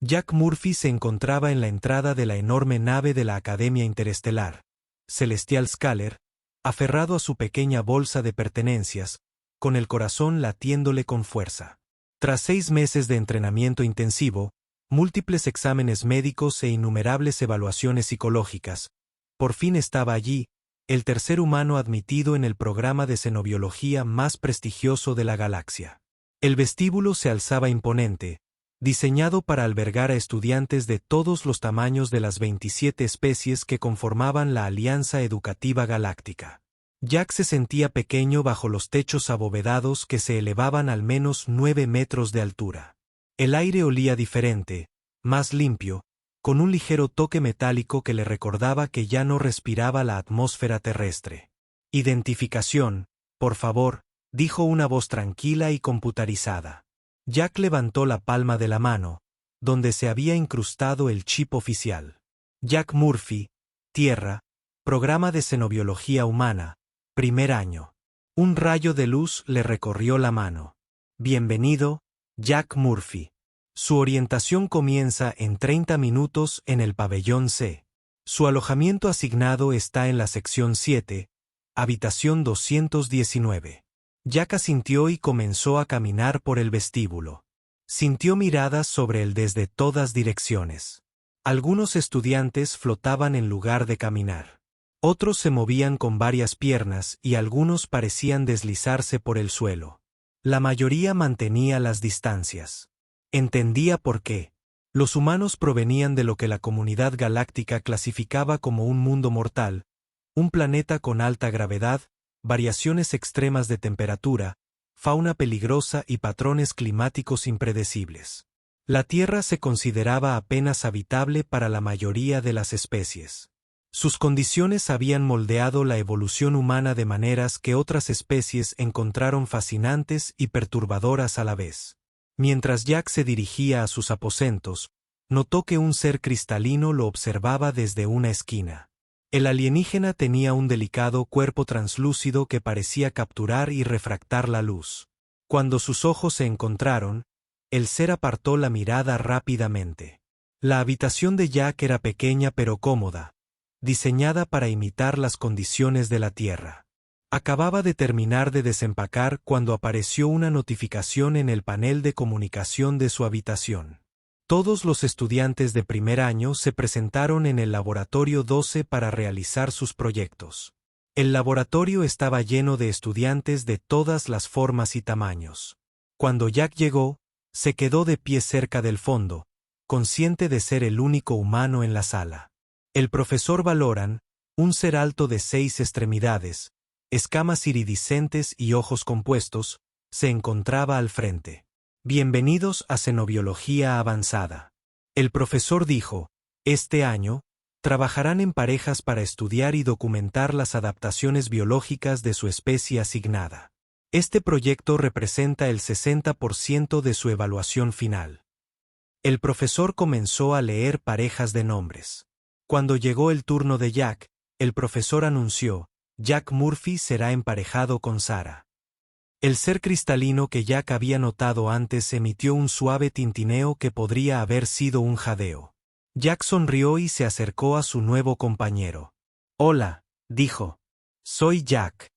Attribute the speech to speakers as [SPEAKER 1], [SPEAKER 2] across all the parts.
[SPEAKER 1] Jack Murphy se encontraba en la entrada de la enorme nave de la Academia Interestelar, Celestial Scaler, aferrado a su pequeña bolsa de pertenencias, con el corazón latiéndole con fuerza. Tras 6 meses de entrenamiento intensivo, múltiples exámenes médicos e innumerables evaluaciones psicológicas, por fin estaba allí, el tercer humano admitido en el programa de xenobiología más prestigioso de la galaxia. El vestíbulo se alzaba imponente, diseñado para albergar a estudiantes de todos los tamaños de las 27 especies que conformaban la Alianza Educativa Galáctica. Jack se sentía pequeño bajo los techos abovedados que se elevaban al menos 9 metros de altura. El aire olía diferente, más limpio, con un ligero toque metálico que le recordaba que ya no respiraba la atmósfera terrestre. «Identificación, por favor», dijo una voz tranquila y computarizada. Jack levantó la palma de la mano, donde se había incrustado el chip oficial. Jack Murphy, Tierra, Programa de Xenobiología Humana, primer año. Un rayo de luz le recorrió la mano. Bienvenido, Jack Murphy. Su orientación comienza en 30 minutos en el pabellón C. Su alojamiento asignado está en la sección 7, habitación 219. Jack asintió y comenzó a caminar por el vestíbulo. Sintió miradas sobre él desde todas direcciones. Algunos estudiantes flotaban en lugar de caminar. Otros se movían con varias piernas y algunos parecían deslizarse por el suelo. La mayoría mantenía las distancias. Entendía por qué. Los humanos provenían de lo que la comunidad galáctica clasificaba como un mundo mortal, un planeta con alta gravedad, variaciones extremas de temperatura, fauna peligrosa y patrones climáticos impredecibles. La Tierra se consideraba apenas habitable para la mayoría de las especies. Sus condiciones habían moldeado la evolución humana de maneras que otras especies encontraron fascinantes y perturbadoras a la vez. Mientras Jack se dirigía a sus aposentos, notó que un ser cristalino lo observaba desde una esquina. El alienígena tenía un delicado cuerpo translúcido que parecía capturar y refractar la luz. Cuando sus ojos se encontraron, el ser apartó la mirada rápidamente. La habitación de Jack era pequeña pero cómoda, diseñada para imitar las condiciones de la Tierra. Acababa de terminar de desempacar cuando apareció una notificación en el panel de comunicación de su habitación. Todos los estudiantes de primer año se presentaron en el laboratorio 12 para realizar sus proyectos. El laboratorio estaba lleno de estudiantes de todas las formas y tamaños. Cuando Jack llegó, se quedó de pie cerca del fondo, consciente de ser el único humano en la sala. El profesor Valoran, un ser alto de 6 extremidades, escamas iridiscentes y ojos compuestos, se encontraba al frente. Bienvenidos a Xenobiología Avanzada. El profesor dijo, este año, trabajarán en parejas para estudiar y documentar las adaptaciones biológicas de su especie asignada. Este proyecto representa el 60% de su evaluación final. El profesor comenzó a leer parejas de nombres. Cuando llegó el turno de Jack, el profesor anunció, Jack Murphy será emparejado con Sarah. El ser cristalino que Jack había notado antes emitió un suave tintineo que podría haber sido un jadeo. Jack sonrió y se acercó a su nuevo compañero. Hola, dijo. Soy Jack.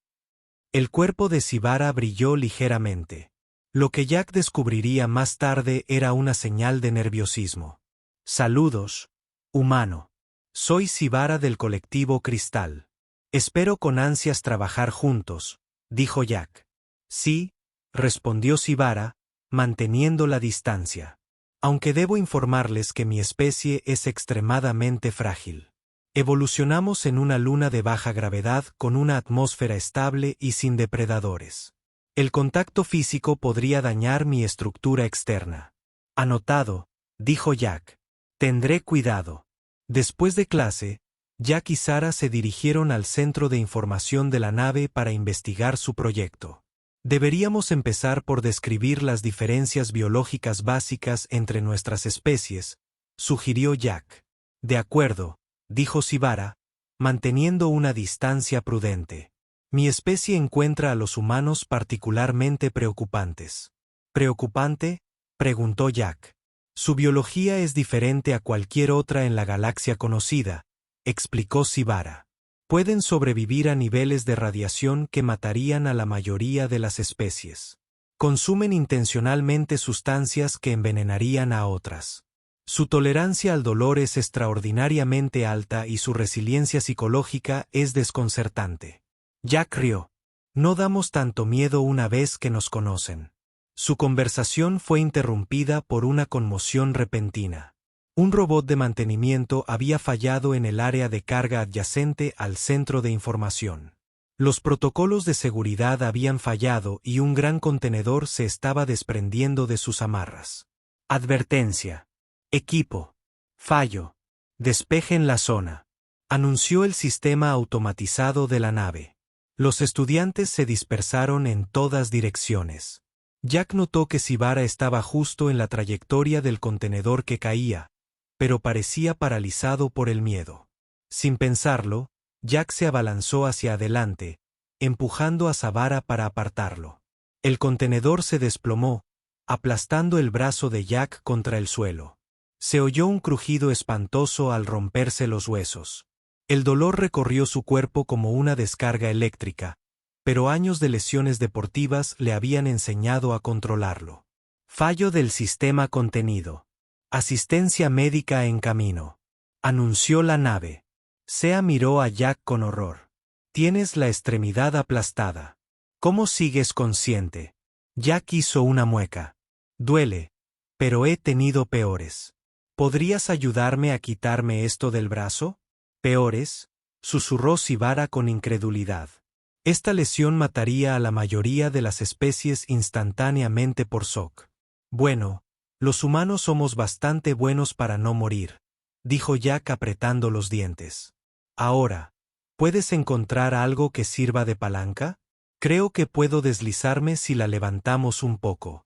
[SPEAKER 1] El cuerpo de Sivara brilló ligeramente. Lo que Jack descubriría más tarde era una señal de nerviosismo. Saludos, humano. Soy Sivara del colectivo Cristal. Espero con ansias trabajar juntos, dijo Jack. Sí, respondió Sivara, manteniendo la distancia. Aunque debo informarles que mi especie es extremadamente frágil. Evolucionamos en una luna de baja gravedad con una atmósfera estable y sin depredadores. El contacto físico podría dañar mi estructura externa. Anotado, dijo Jack. Tendré cuidado. Después de clase, Jack y Sarah se dirigieron al centro de información de la nave para investigar su proyecto. Deberíamos empezar por describir las diferencias biológicas básicas entre nuestras especies, sugirió Jack. De acuerdo, dijo Sivara, manteniendo una distancia prudente. Mi especie encuentra a los humanos particularmente preocupantes. ¿Preocupante?, preguntó Jack. Su biología es diferente a cualquier otra en la galaxia conocida, explicó Sivara. Pueden sobrevivir a niveles de radiación que matarían a la mayoría de las especies. Consumen intencionalmente sustancias que envenenarían a otras. Su tolerancia al dolor es extraordinariamente alta y su resiliencia psicológica es desconcertante. Jack rió. No damos tanto miedo una vez que nos conocen. Su conversación fue interrumpida por una conmoción repentina. Un robot de mantenimiento había fallado en el área de carga adyacente al centro de información. Los protocolos de seguridad habían fallado y un gran contenedor se estaba desprendiendo de sus amarras. Advertencia. Equipo. Fallo. Despejen la zona. Anunció el sistema automatizado de la nave. Los estudiantes se dispersaron en todas direcciones. Jack notó que Sivara estaba justo en la trayectoria del contenedor que caía, pero parecía paralizado por el miedo. Sin pensarlo, Jack se abalanzó hacia adelante, empujando a Sivara para apartarlo. El contenedor se desplomó, aplastando el brazo de Jack contra el suelo. Se oyó un crujido espantoso al romperse los huesos. El dolor recorrió su cuerpo como una descarga eléctrica, pero años de lesiones deportivas le habían enseñado a controlarlo. Fallo del sistema contenido. Asistencia médica en camino. Anunció la nave. Sea miró a Jack con horror. Tienes la extremidad aplastada. ¿Cómo sigues consciente? Jack hizo una mueca. Duele, pero he tenido peores. ¿Podrías ayudarme a quitarme esto del brazo? ¿Peores? Susurró Sivara con incredulidad. Esta lesión mataría a la mayoría de las especies instantáneamente por shock. Bueno, los humanos somos bastante buenos para no morir, dijo Jack apretando los dientes. Ahora, ¿puedes encontrar algo que sirva de palanca? Creo que puedo deslizarme si la levantamos un poco.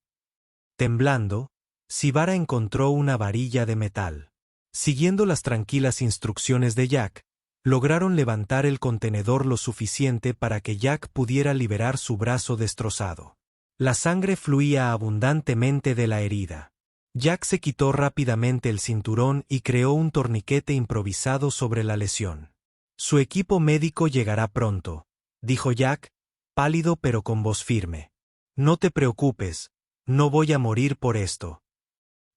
[SPEAKER 1] Temblando, Sivara encontró una varilla de metal. Siguiendo las tranquilas instrucciones de Jack, lograron levantar el contenedor lo suficiente para que Jack pudiera liberar su brazo destrozado. La sangre fluía abundantemente de la herida. Jack se quitó rápidamente el cinturón y creó un torniquete improvisado sobre la lesión. Su equipo médico llegará pronto, dijo Jack, pálido pero con voz firme. No te preocupes, no voy a morir por esto.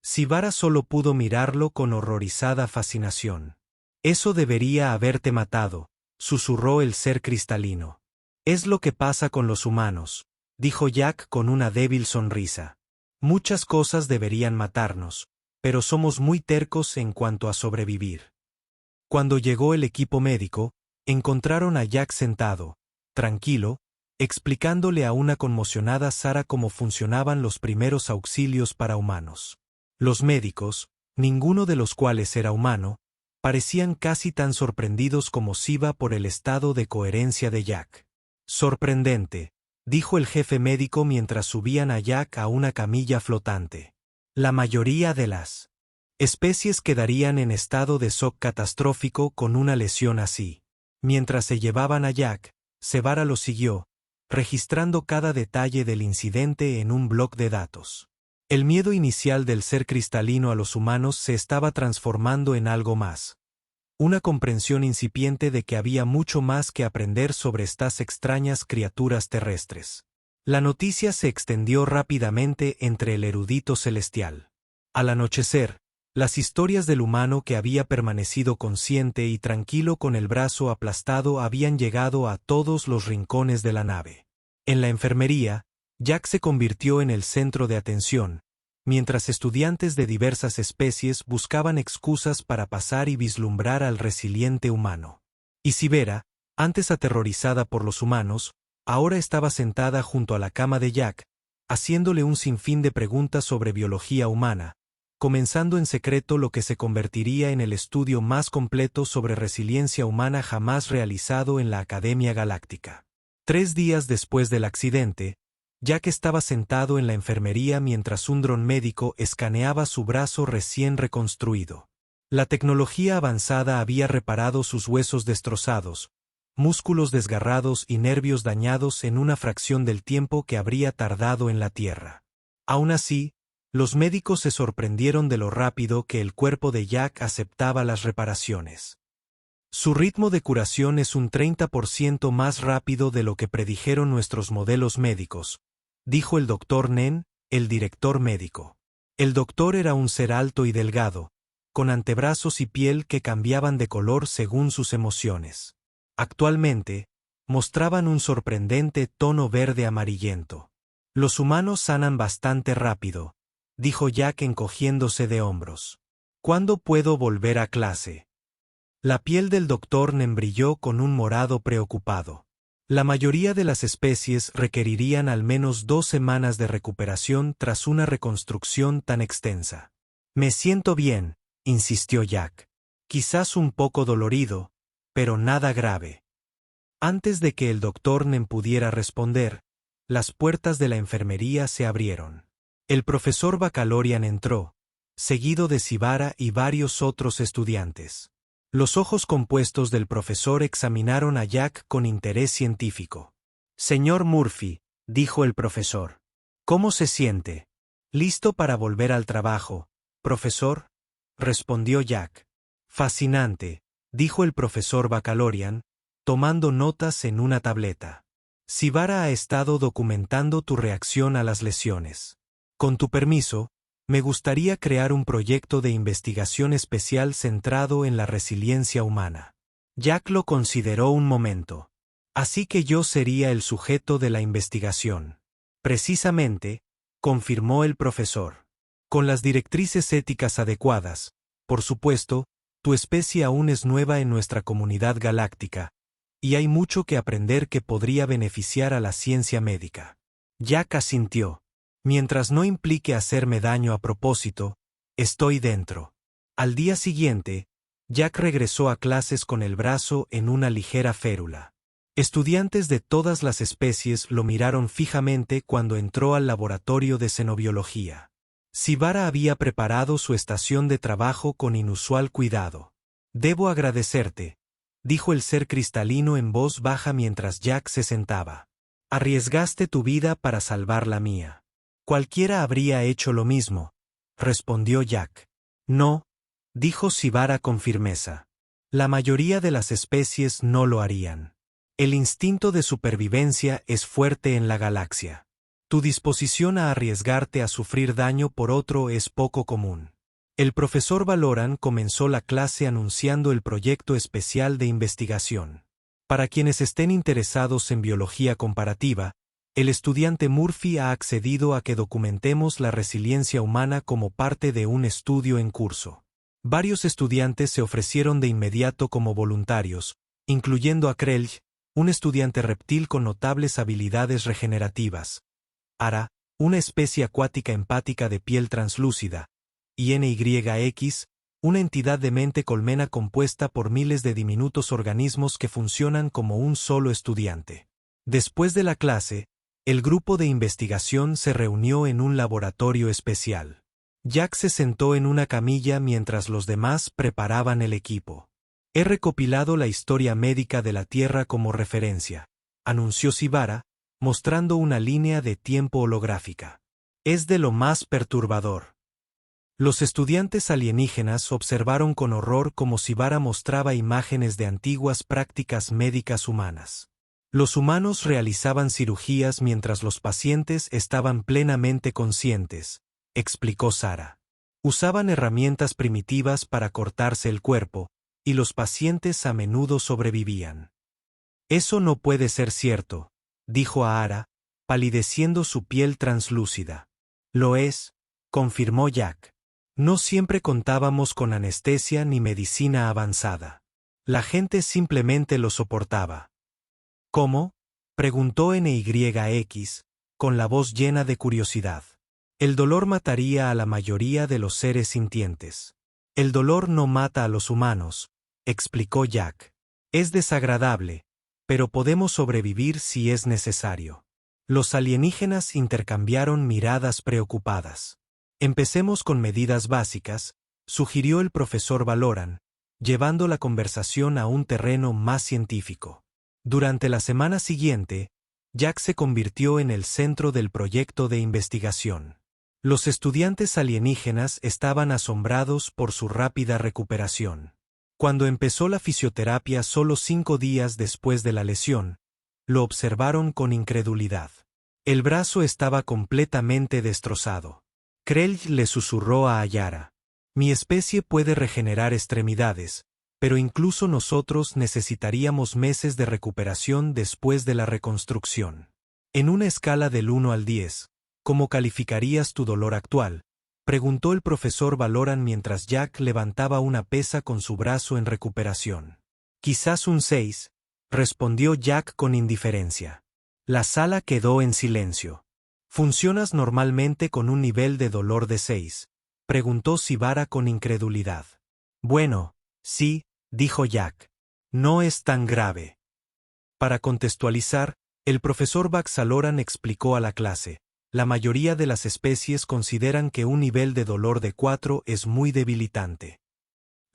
[SPEAKER 1] Sivara solo pudo mirarlo con horrorizada fascinación. Eso debería haberte matado, susurró el ser cristalino. Es lo que pasa con los humanos, dijo Jack con una débil sonrisa. Muchas cosas deberían matarnos, pero somos muy tercos en cuanto a sobrevivir. Cuando llegó el equipo médico, encontraron a Jack sentado, tranquilo, explicándole a una conmocionada Sara cómo funcionaban los primeros auxilios para humanos. Los médicos, ninguno de los cuales era humano, parecían casi tan sorprendidos como Siva por el estado de coherencia de Jack. Sorprendente, dijo el jefe médico mientras subían a Jack a una camilla flotante. La mayoría de las especies quedarían en estado de shock catastrófico con una lesión así. Mientras se llevaban a Jack, Sivara lo siguió, registrando cada detalle del incidente en un bloc de datos. El miedo inicial del ser cristalino a los humanos se estaba transformando en algo más. Una comprensión incipiente de que había mucho más que aprender sobre estas extrañas criaturas terrestres. La noticia se extendió rápidamente entre el erudito celestial. Al anochecer, las historias del humano que había permanecido consciente y tranquilo con el brazo aplastado habían llegado a todos los rincones de la nave. En la enfermería, Jack se convirtió en el centro de atención, mientras estudiantes de diversas especies buscaban excusas para pasar y vislumbrar al resiliente humano. Y Sivara, antes aterrorizada por los humanos, ahora estaba sentada junto a la cama de Jack, haciéndole un sinfín de preguntas sobre biología humana, comenzando en secreto lo que se convertiría en el estudio más completo sobre resiliencia humana jamás realizado en la Academia Galáctica. 3 días después del accidente, Jack estaba sentado en la enfermería mientras un dron médico escaneaba su brazo recién reconstruido. La tecnología avanzada había reparado sus huesos destrozados, músculos desgarrados y nervios dañados en una fracción del tiempo que habría tardado en la Tierra. Aún así, Los médicos se sorprendieron de lo rápido que el cuerpo de Jack aceptaba las reparaciones. Su ritmo de curación es un 30% más rápido de lo que predijeron nuestros modelos médicos, dijo el doctor Nen, el director médico. El doctor era un ser alto y delgado, con antebrazos y piel que cambiaban de color según sus emociones. Actualmente, mostraban un sorprendente tono verde amarillento. Los humanos sanan bastante rápido, dijo Jack encogiéndose de hombros. ¿Cuándo puedo volver a clase? La piel del doctor Nen brilló con un morado preocupado. La mayoría de las especies requerirían al menos 2 semanas de recuperación tras una reconstrucción tan extensa. Me siento bien, insistió Jack. Quizás un poco dolorido, pero nada grave. Antes de que el doctor Nen pudiera responder, las puertas de la enfermería se abrieron. El profesor Bacalorian entró, seguido de Sivara y varios otros estudiantes. Los ojos compuestos del profesor examinaron a Jack con interés científico. Señor Murphy, dijo el profesor. ¿Cómo se siente? ¿Listo para volver al trabajo, profesor? Respondió Jack. Fascinante, dijo el profesor Bacalorian, tomando notas en una tableta. Sivara ha estado documentando tu reacción a las lesiones. Con tu permiso, me gustaría crear un proyecto de investigación especial centrado en la resiliencia humana. Jack lo consideró un momento. Así que yo sería el sujeto de la investigación. Precisamente, confirmó el profesor. Con las directrices éticas adecuadas, por supuesto, tu especie aún es nueva en nuestra comunidad galáctica, y hay mucho que aprender que podría beneficiar a la ciencia médica. Jack asintió. Mientras no implique hacerme daño a propósito, estoy dentro. Al día siguiente, Jack regresó a clases con el brazo en una ligera férula. Estudiantes de todas las especies lo miraron fijamente cuando entró al laboratorio de xenobiología. Sivara había preparado su estación de trabajo con inusual cuidado. Debo agradecerte, dijo el ser cristalino en voz baja mientras Jack se sentaba. Arriesgaste tu vida para salvar la mía. Cualquiera habría hecho lo mismo, respondió Jack. No, dijo Sivara con firmeza. La mayoría de las especies no lo harían. El instinto de supervivencia es fuerte en la galaxia. Tu disposición a arriesgarte a sufrir daño por otro es poco común. El profesor Valoran comenzó la clase anunciando el proyecto especial de investigación. Para quienes estén interesados en biología comparativa, el estudiante Murphy ha accedido a que documentemos la resiliencia humana como parte de un estudio en curso. Varios estudiantes se ofrecieron de inmediato como voluntarios, incluyendo a Krelj, un estudiante reptil con notables habilidades regenerativas, Ara, una especie acuática empática de piel translúcida, y NYX, una entidad de mente colmena compuesta por miles de diminutos organismos que funcionan como un solo estudiante. Después de la clase, el grupo de investigación se reunió en un laboratorio especial. Jack se sentó en una camilla mientras los demás preparaban el equipo. He recopilado la historia médica de la Tierra como referencia, anunció Sivara, mostrando una línea de tiempo holográfica. Es de lo más perturbador. Los estudiantes alienígenas observaron con horror cómo Sivara mostraba imágenes de antiguas prácticas médicas humanas. Los humanos realizaban cirugías mientras los pacientes estaban plenamente conscientes, explicó Sara. Usaban herramientas primitivas para cortarse el cuerpo, y los pacientes a menudo sobrevivían. Eso no puede ser cierto, dijo Ara, palideciendo su piel translúcida. Lo es, confirmó Jack. No siempre contábamos con anestesia ni medicina avanzada. La gente simplemente lo soportaba. ¿Cómo? Preguntó NYX, con la voz llena de curiosidad. El dolor mataría a la mayoría de los seres sintientes. El dolor no mata a los humanos, explicó Jack. Es desagradable, pero podemos sobrevivir si es necesario. Los alienígenas intercambiaron miradas preocupadas. Empecemos con medidas básicas, sugirió el profesor Valoran, llevando la conversación a un terreno más científico. Durante la semana siguiente, Jack se convirtió en el centro del proyecto de investigación. Los estudiantes alienígenas estaban asombrados por su rápida recuperación. Cuando empezó la fisioterapia solo 5 días después de la lesión, lo observaron con incredulidad. El brazo estaba completamente destrozado. Krell le susurró a Ayara: «Mi especie puede regenerar extremidades, pero incluso nosotros necesitaríamos meses de recuperación después de la reconstrucción. En una escala del 1 al 10, ¿cómo calificarías tu dolor actual?», preguntó el profesor Valoran mientras Jack levantaba una pesa con su brazo en recuperación. «Quizás un 6», respondió Jack con indiferencia. La sala quedó en silencio. «¿Funcionas normalmente con un nivel de dolor de 6?», preguntó Sivara con incredulidad. «Bueno, sí», dijo Jack. «No es tan grave». Para contextualizar, el profesor Baxaloran explicó a la clase: la mayoría de las especies consideran que un nivel de dolor de 4 es muy debilitante.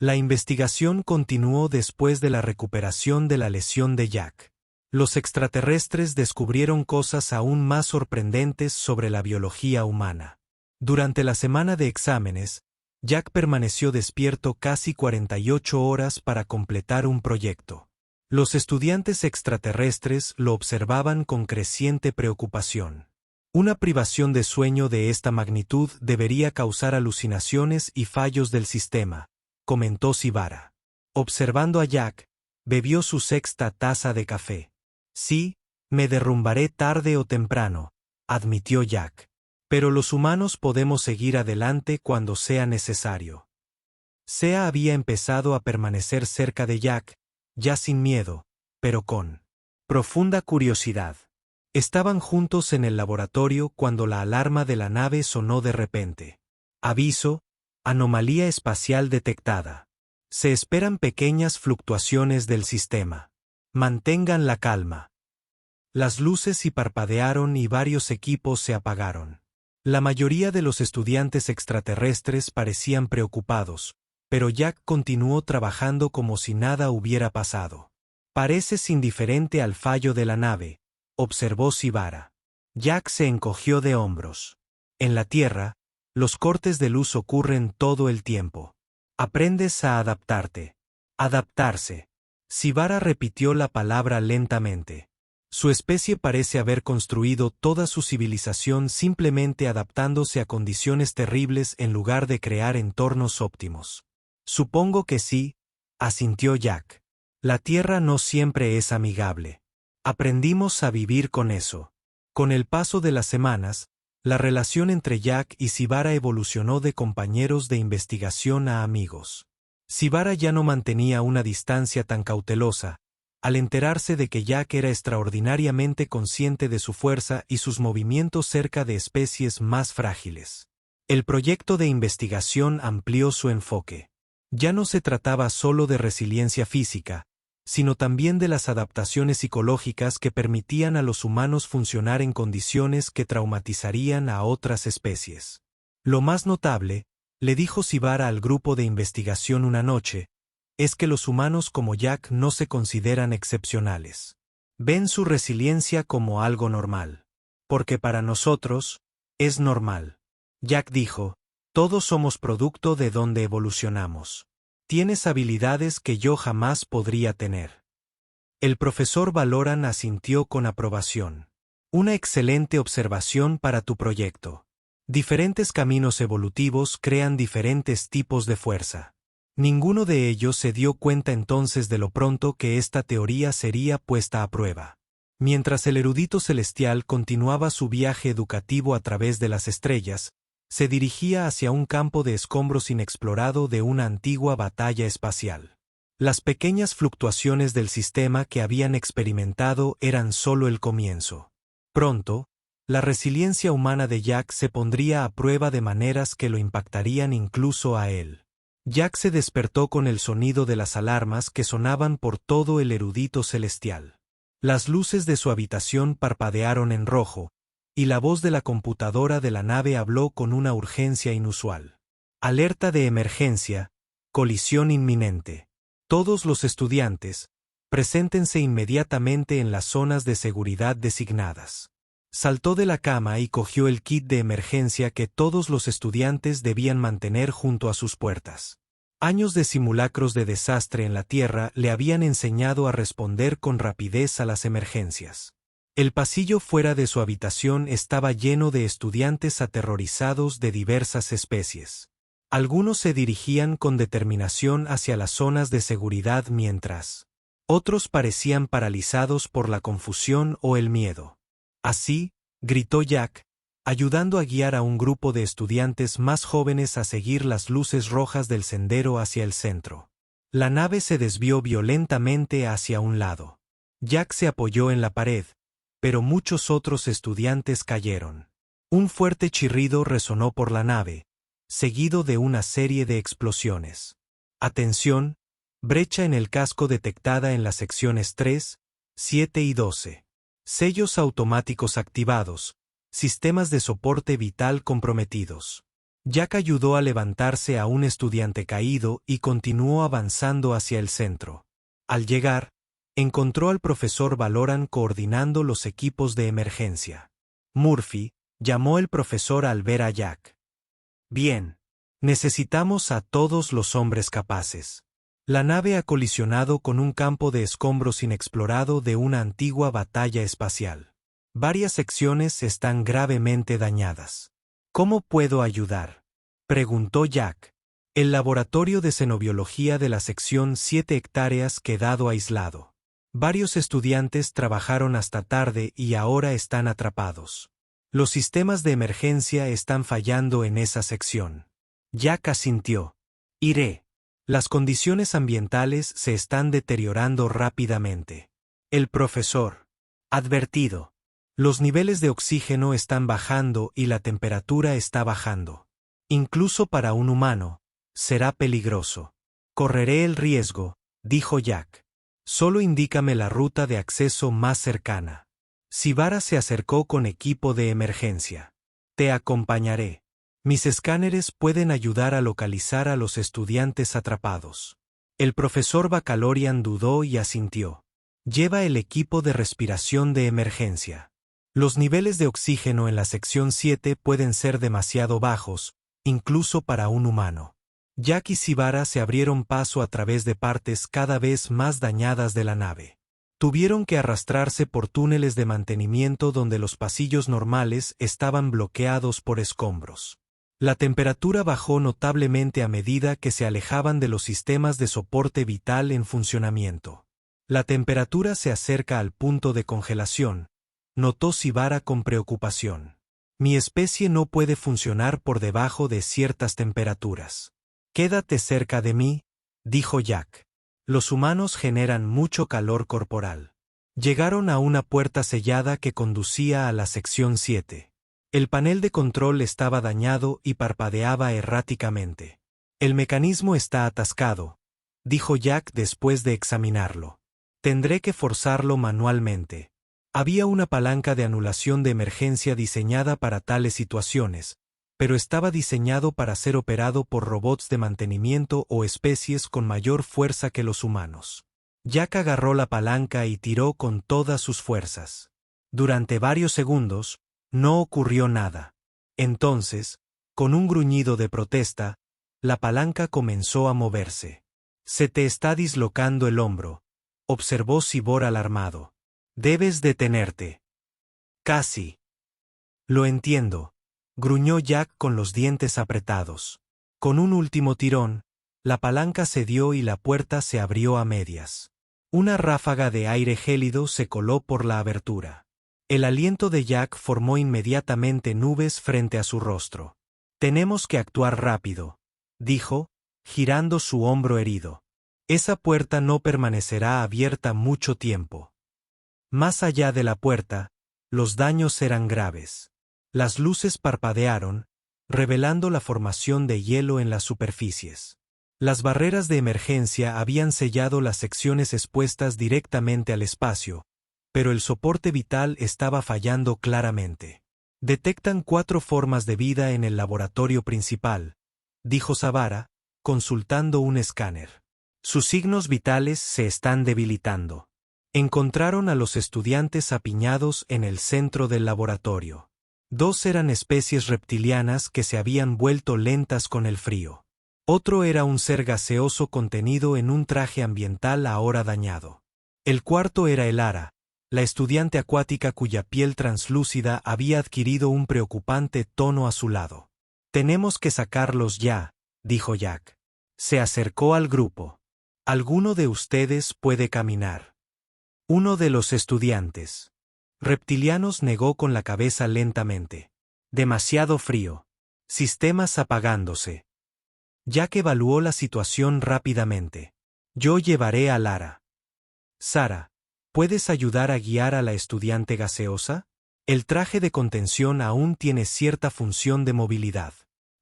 [SPEAKER 1] La investigación continuó después de la recuperación de la lesión de Jack. Los extraterrestres descubrieron cosas aún más sorprendentes sobre la biología humana. Durante la semana de exámenes, Jack permaneció despierto casi 48 horas para completar un proyecto. Los estudiantes extraterrestres lo observaban con creciente preocupación. Una privación de sueño de esta magnitud debería causar alucinaciones y fallos del sistema, comentó Sivara. Observando a Jack, bebió su 6ª taza de café. «Sí, me derrumbaré tarde o temprano», admitió Jack. «Pero los humanos podemos seguir adelante cuando sea necesario». Sea había empezado a permanecer cerca de Jack, ya sin miedo, pero con profunda curiosidad. Estaban juntos en el laboratorio cuando la alarma de la nave sonó de repente. «Aviso: anomalía espacial detectada. Se esperan pequeñas fluctuaciones del sistema. Mantengan la calma». Las luces sí parpadearon y varios equipos se apagaron. La mayoría de los estudiantes extraterrestres parecían preocupados, pero Jack continuó trabajando como si nada hubiera pasado. «Pareces indiferente al fallo de la nave», observó Sivara. Jack se encogió de hombros. «En la Tierra, los cortes de luz ocurren todo el tiempo. Aprendes a adaptarte». «Adaptarse». Sivara repitió la palabra lentamente. Su especie parece haber construido toda su civilización simplemente adaptándose a condiciones terribles en lugar de crear entornos óptimos. «Supongo que sí», asintió Jack. «La Tierra no siempre es amigable. Aprendimos a vivir con eso». Con el paso de las semanas, la relación entre Jack y Sivara evolucionó de compañeros de investigación a amigos. Sivara ya no mantenía una distancia tan cautelosa, al enterarse de que Jack era extraordinariamente consciente de su fuerza y sus movimientos cerca de especies más frágiles. El proyecto de investigación amplió su enfoque. Ya no se trataba solo de resiliencia física, sino también de las adaptaciones psicológicas que permitían a los humanos funcionar en condiciones que traumatizarían a otras especies. «Lo más notable», le dijo Sivara al grupo de investigación una noche, «es que los humanos como Jack no se consideran excepcionales. Ven su resiliencia como algo normal. Porque para nosotros, es normal». Jack dijo: «Todos somos producto de donde evolucionamos. Tienes habilidades que yo jamás podría tener». El profesor Valoran asintió con aprobación. «Una excelente observación para tu proyecto. Diferentes caminos evolutivos crean diferentes tipos de fuerza». Ninguno de ellos se dio cuenta entonces de lo pronto que esta teoría sería puesta a prueba. Mientras el erudito celestial continuaba su viaje educativo a través de las estrellas, se dirigía hacia un campo de escombros inexplorado de una antigua batalla espacial. Las pequeñas fluctuaciones del sistema que habían experimentado eran solo el comienzo. Pronto, la resiliencia humana de Jack se pondría a prueba de maneras que lo impactarían incluso a él. Jack se despertó con el sonido de las alarmas que sonaban por todo el erudito celestial. Las luces de su habitación parpadearon en rojo, y la voz de la computadora de la nave habló con una urgencia inusual. «Alerta de emergencia, colisión inminente. Todos los estudiantes, preséntense inmediatamente en las zonas de seguridad designadas». Saltó de la cama y cogió el kit de emergencia que todos los estudiantes debían mantener junto a sus puertas. Años de simulacros de desastre en la Tierra le habían enseñado a responder con rapidez a las emergencias. El pasillo fuera de su habitación estaba lleno de estudiantes aterrorizados de diversas especies. Algunos se dirigían con determinación hacia las zonas de seguridad mientras otros parecían paralizados por la confusión o el miedo. Así, gritó Jack, ayudando a guiar a un grupo de estudiantes más jóvenes a seguir las luces rojas del sendero hacia el centro. La nave se desvió violentamente hacia un lado. Jack se apoyó en la pared, pero muchos otros estudiantes cayeron. Un fuerte chirrido resonó por la nave, seguido de una serie de explosiones. Atención, brecha en el casco detectada en las secciones 3, 7 y 12. Sellos automáticos activados, sistemas de soporte vital comprometidos. Jack ayudó a levantarse a un estudiante caído y continuó avanzando hacia el centro. Al llegar, encontró al profesor Valoran coordinando los equipos de emergencia. Murphy, llamó el profesor al ver a Jack. Bien. Necesitamos a todos los hombres capaces. La nave ha colisionado con un campo de escombros inexplorado de una antigua batalla espacial. Varias secciones están gravemente dañadas. ¿Cómo puedo ayudar?, preguntó Jack. El laboratorio de xenobiología de la sección 7 hectáreas quedado aislado. Varios estudiantes trabajaron hasta tarde y ahora están atrapados. Los sistemas de emergencia están fallando en esa sección. Jack asintió. Iré. Las condiciones ambientales se están deteriorando rápidamente. El profesor. Advertido. Los niveles de oxígeno están bajando y la temperatura está bajando. Incluso para un humano, será peligroso. Correré el riesgo, dijo Jack. Solo indícame la ruta de acceso más cercana. Sivara se acercó con equipo de emergencia. Te acompañaré. Mis escáneres pueden ayudar a localizar a los estudiantes atrapados. El profesor Bacalorian dudó y asintió. Lleva el equipo de respiración de emergencia. Los niveles de oxígeno en la sección 7 pueden ser demasiado bajos, incluso para un humano. Jack y Sivara se abrieron paso a través de partes cada vez más dañadas de la nave. Tuvieron que arrastrarse por túneles de mantenimiento donde los pasillos normales estaban bloqueados por escombros. La temperatura bajó notablemente a medida que se alejaban de los sistemas de soporte vital en funcionamiento. La temperatura se acerca al punto de congelación, notó Sivara con preocupación. Mi especie no puede funcionar por debajo de ciertas temperaturas. Quédate cerca de mí, dijo Jack. Los humanos generan mucho calor corporal. Llegaron a una puerta sellada que conducía a la sección 7. El panel de control estaba dañado y parpadeaba erráticamente. El mecanismo está atascado, dijo Jack después de examinarlo. Tendré que forzarlo manualmente. Había una palanca de anulación de emergencia diseñada para tales situaciones, pero estaba diseñado para ser operado por robots de mantenimiento o especies con mayor fuerza que los humanos. Jack agarró la palanca y tiró con todas sus fuerzas. Durante varios segundos, no ocurrió nada. Entonces, con un gruñido de protesta, la palanca comenzó a moverse. Se te está dislocando el hombro, observó Sivor alarmado. Debes detenerte. Casi. Lo entiendo, gruñó Jack con los dientes apretados. Con un último tirón, la palanca cedió y la puerta se abrió a medias. Una ráfaga de aire gélido se coló por la abertura. El aliento de Jack formó inmediatamente nubes frente a su rostro. Tenemos que actuar rápido, dijo, girando su hombro herido. Esa puerta no permanecerá abierta mucho tiempo. Más allá de la puerta, los daños eran graves. Las luces parpadearon, revelando la formación de hielo en las superficies. Las barreras de emergencia habían sellado las secciones expuestas directamente al espacio, pero el soporte vital estaba fallando claramente. Detectan 4 formas de vida en el laboratorio principal, dijo Sivara, consultando un escáner. Sus signos vitales se están debilitando. Encontraron a los estudiantes apiñados en el centro del laboratorio. 2 eran especies reptilianas que se habían vuelto lentas con el frío. Otro era un ser gaseoso contenido en un traje ambiental ahora dañado. El cuarto era el Ara, la estudiante acuática cuya piel translúcida había adquirido un preocupante tono azulado. «Tenemos que sacarlos ya», dijo Jack. Se acercó al grupo. «¿Alguno de ustedes puede caminar?». Uno de los estudiantes reptilianos negó con la cabeza lentamente. «Demasiado frío. Sistemas apagándose». Jack evaluó la situación rápidamente. «Yo llevaré a Lara». «Sara, ¿puedes ayudar a guiar a la estudiante gaseosa? El traje de contención aún tiene cierta función de movilidad.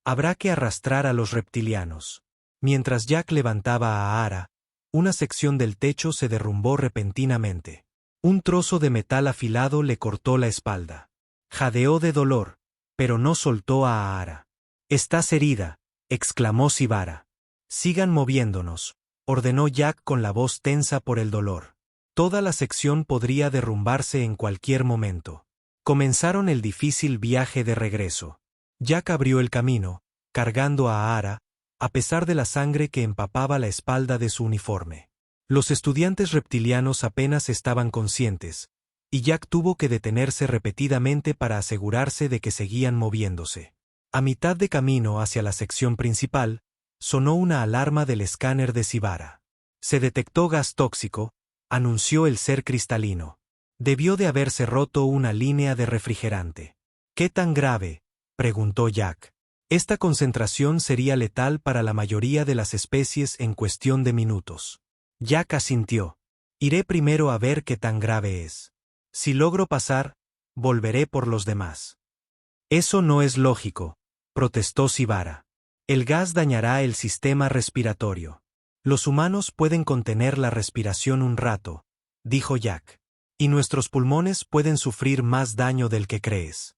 [SPEAKER 1] Habrá que arrastrar a los reptilianos». Mientras Jack levantaba a Ara, una sección del techo se derrumbó repentinamente. Un trozo de metal afilado le cortó la espalda. Jadeó de dolor, pero no soltó a Ara. «Estás herida», exclamó Sibara. «Sigan moviéndonos», ordenó Jack con la voz tensa por el dolor. Toda la sección podría derrumbarse en cualquier momento. Comenzaron el difícil viaje de regreso. Jack abrió el camino, cargando a Ara, a pesar de la sangre que empapaba la espalda de su uniforme. Los estudiantes reptilianos apenas estaban conscientes, y Jack tuvo que detenerse repetidamente para asegurarse de que seguían moviéndose. A mitad de camino hacia la sección principal, sonó una alarma del escáner de Sibara. «Se detectó gas tóxico», anunció el ser cristalino. «Debió de haberse roto una línea de refrigerante». «¿Qué tan grave?», preguntó Jack. «Esta concentración sería letal para la mayoría de las especies en cuestión de minutos». Jack asintió. «Iré primero a ver qué tan grave es. Si logro pasar, volveré por los demás». «Eso no es lógico», protestó Sibara. «El gas dañará el sistema respiratorio. Los humanos pueden contener la respiración un rato», dijo Jack. «Y nuestros pulmones pueden sufrir más daño del que crees».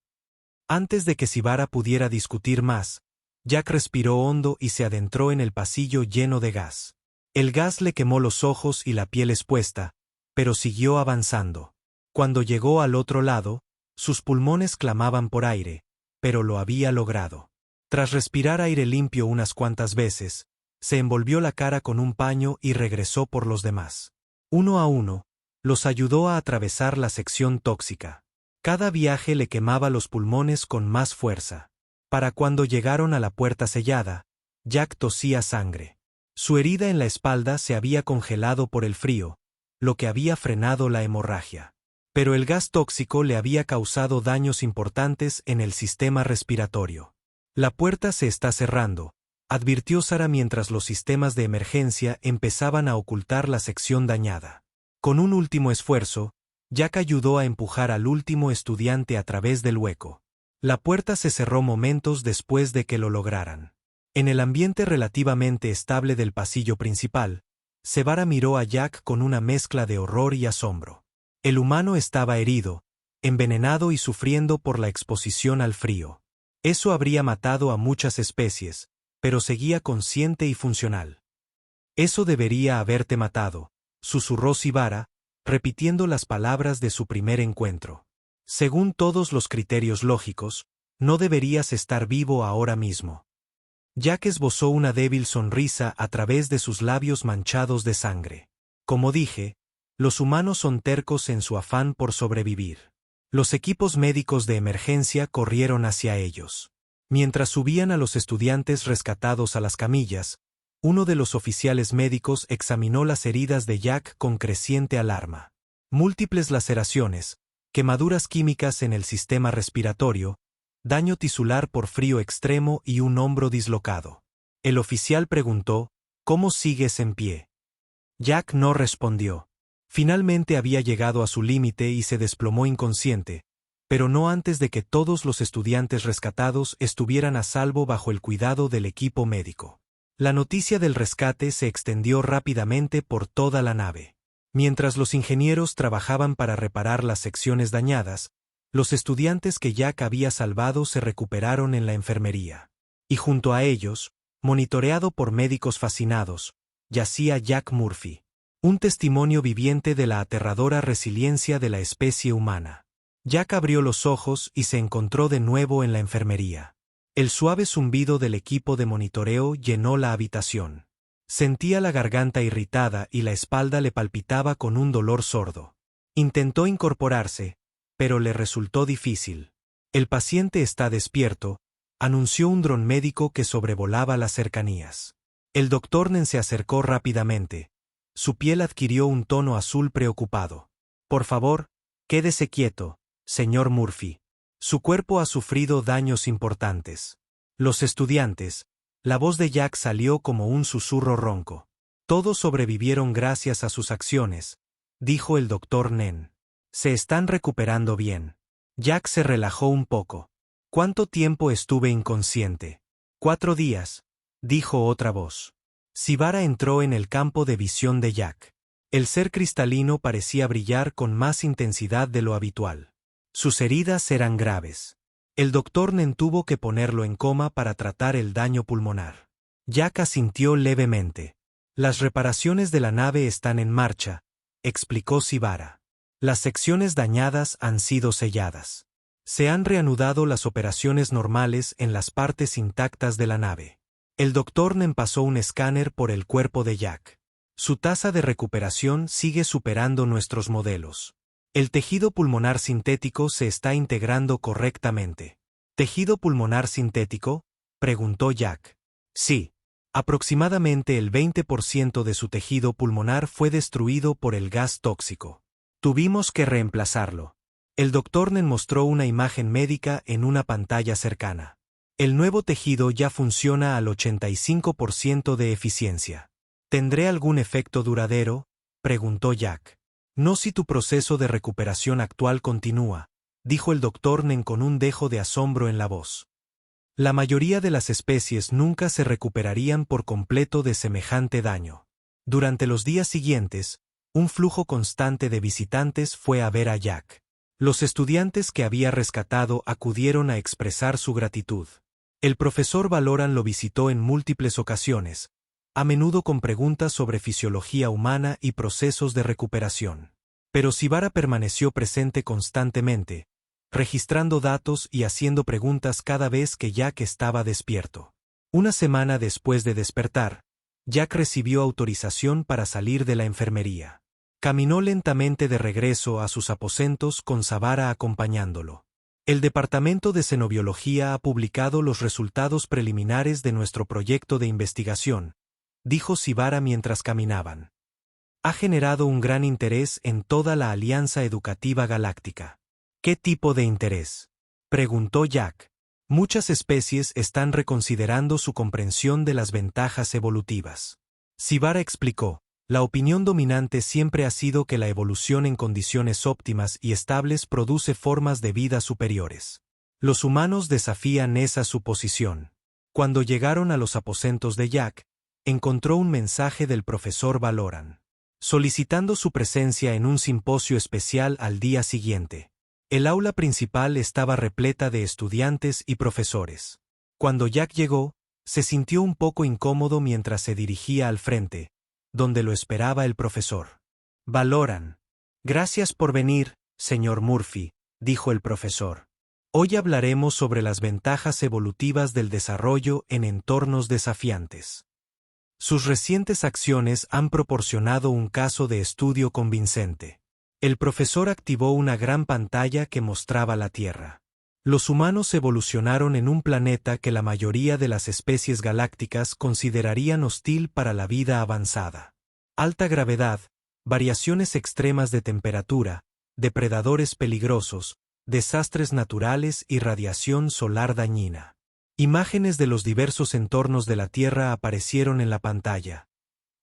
[SPEAKER 1] Antes de que Sibara pudiera discutir más, Jack respiró hondo y se adentró en el pasillo lleno de gas. El gas le quemó los ojos y la piel expuesta, pero siguió avanzando. Cuando llegó al otro lado, sus pulmones clamaban por aire, pero lo había logrado. Tras respirar aire limpio unas cuantas veces, se envolvió la cara con un paño y regresó por los demás. Uno a uno, los ayudó a atravesar la sección tóxica. Cada viaje le quemaba los pulmones con más fuerza. Para cuando llegaron a la puerta sellada, Jack tosía sangre. Su herida en la espalda se había congelado por el frío, lo que había frenado la hemorragia. Pero el gas tóxico le había causado daños importantes en el sistema respiratorio. «La puerta se está cerrando», advirtió Sara mientras los sistemas de emergencia empezaban a ocultar la sección dañada. Con un último esfuerzo, Jack ayudó a empujar al último estudiante a través del hueco. La puerta se cerró momentos después de que lo lograran. En el ambiente relativamente estable del pasillo principal, Sibara miró a Jack con una mezcla de horror y asombro. El humano estaba herido, envenenado y sufriendo por la exposición al frío. Eso habría matado a muchas especies, pero seguía consciente y funcional. «Eso debería haberte matado», susurró Sibara, repitiendo las palabras de su primer encuentro. «Según todos los criterios lógicos, no deberías estar vivo ahora mismo». Jack esbozó una débil sonrisa a través de sus labios manchados de sangre. «Como dije, los humanos son tercos en su afán por sobrevivir». Los equipos médicos de emergencia corrieron hacia ellos. Mientras subían a los estudiantes rescatados a las camillas, uno de los oficiales médicos examinó las heridas de Jack con creciente alarma. Múltiples laceraciones, quemaduras químicas en el sistema respiratorio, daño tisular por frío extremo y un hombro dislocado. El oficial preguntó, «¿Cómo sigues en pie?». Jack no respondió. Finalmente había llegado a su límite y se desplomó inconsciente, pero no antes de que todos los estudiantes rescatados estuvieran a salvo bajo el cuidado del equipo médico. La noticia del rescate se extendió rápidamente por toda la nave. Mientras los ingenieros trabajaban para reparar las secciones dañadas, los estudiantes que Jack había salvado se recuperaron en la enfermería. Y junto a ellos, monitoreado por médicos fascinados, yacía Jack Murphy. Un testimonio viviente de la aterradora resiliencia de la especie humana. Jack abrió los ojos y se encontró de nuevo en la enfermería. El suave zumbido del equipo de monitoreo llenó la habitación. Sentía la garganta irritada y la espalda le palpitaba con un dolor sordo. Intentó incorporarse, pero le resultó difícil. El paciente está despierto, anunció un dron médico que sobrevolaba las cercanías. El doctor Nen se acercó rápidamente. Su piel adquirió un tono azul preocupado. Por favor, quédese quieto, señor Murphy. Su cuerpo ha sufrido daños importantes. Los estudiantes. La voz de Jack salió como un susurro ronco. Todos sobrevivieron gracias a sus acciones, dijo el doctor Nen. Se están recuperando bien. Jack se relajó un poco. ¿Cuánto tiempo estuve inconsciente? 4 días, dijo otra voz. Sivara entró en el campo de visión de Jack. El ser cristalino parecía brillar con más intensidad de lo habitual. Sus heridas eran graves. El doctor Nen tuvo que ponerlo en coma para tratar el daño pulmonar. Jack asintió levemente. Las reparaciones de la nave están en marcha, explicó Sivara. Las secciones dañadas han sido selladas. Se han reanudado las operaciones normales en las partes intactas de la nave. El doctor Nen pasó un escáner por el cuerpo de Jack. Su tasa de recuperación sigue superando nuestros modelos. El tejido pulmonar sintético se está integrando correctamente. ¿Tejido pulmonar sintético?, preguntó Jack. Sí. Aproximadamente el 20% de su tejido pulmonar fue destruido por el gas tóxico. Tuvimos que reemplazarlo. El doctor Nen mostró una imagen médica en una pantalla cercana. El nuevo tejido ya funciona al 85% de eficiencia. ¿Tendré algún efecto duradero?, preguntó Jack. No si tu proceso de recuperación actual continúa, dijo el doctor Nen con un dejo de asombro en la voz. La mayoría de las especies nunca se recuperarían por completo de semejante daño. Durante los días siguientes, un flujo constante de visitantes fue a ver a Jack. Los estudiantes que había rescatado acudieron a expresar su gratitud. El profesor Valoran lo visitó en múltiples ocasiones, a menudo con preguntas sobre fisiología humana y procesos de recuperación. Pero Sivara permaneció presente constantemente, registrando datos y haciendo preguntas cada vez que Jack estaba despierto. Una semana después de despertar, Jack recibió autorización para salir de la enfermería. Caminó lentamente de regreso a sus aposentos con Sivara acompañándolo. El Departamento de Xenobiología ha publicado los resultados preliminares de nuestro proyecto de investigación, dijo Sivara mientras caminaban. Ha generado un gran interés en toda la Alianza Educativa Galáctica. ¿Qué tipo de interés?, preguntó Jack. Muchas especies están reconsiderando su comprensión de las ventajas evolutivas. Sivara explicó. La opinión dominante siempre ha sido que la evolución en condiciones óptimas y estables produce formas de vida superiores. Los humanos desafían esa suposición. Cuando llegaron a los aposentos de Jack, encontró un mensaje del profesor Valoran, solicitando su presencia en un simposio especial al día siguiente. El aula principal estaba repleta de estudiantes y profesores. Cuando Jack llegó, se sintió un poco incómodo mientras se dirigía al frente, donde lo esperaba el profesor. Valoran. Gracias por venir, señor Murphy, dijo el profesor. Hoy hablaremos sobre las ventajas evolutivas del desarrollo en entornos desafiantes. Sus recientes acciones han proporcionado un caso de estudio convincente. El profesor activó una gran pantalla que mostraba la Tierra. Los humanos evolucionaron en un planeta que la mayoría de las especies galácticas considerarían hostil para la vida avanzada. Alta gravedad, variaciones extremas de temperatura, depredadores peligrosos, desastres naturales y radiación solar dañina. Imágenes de los diversos entornos de la Tierra aparecieron en la pantalla.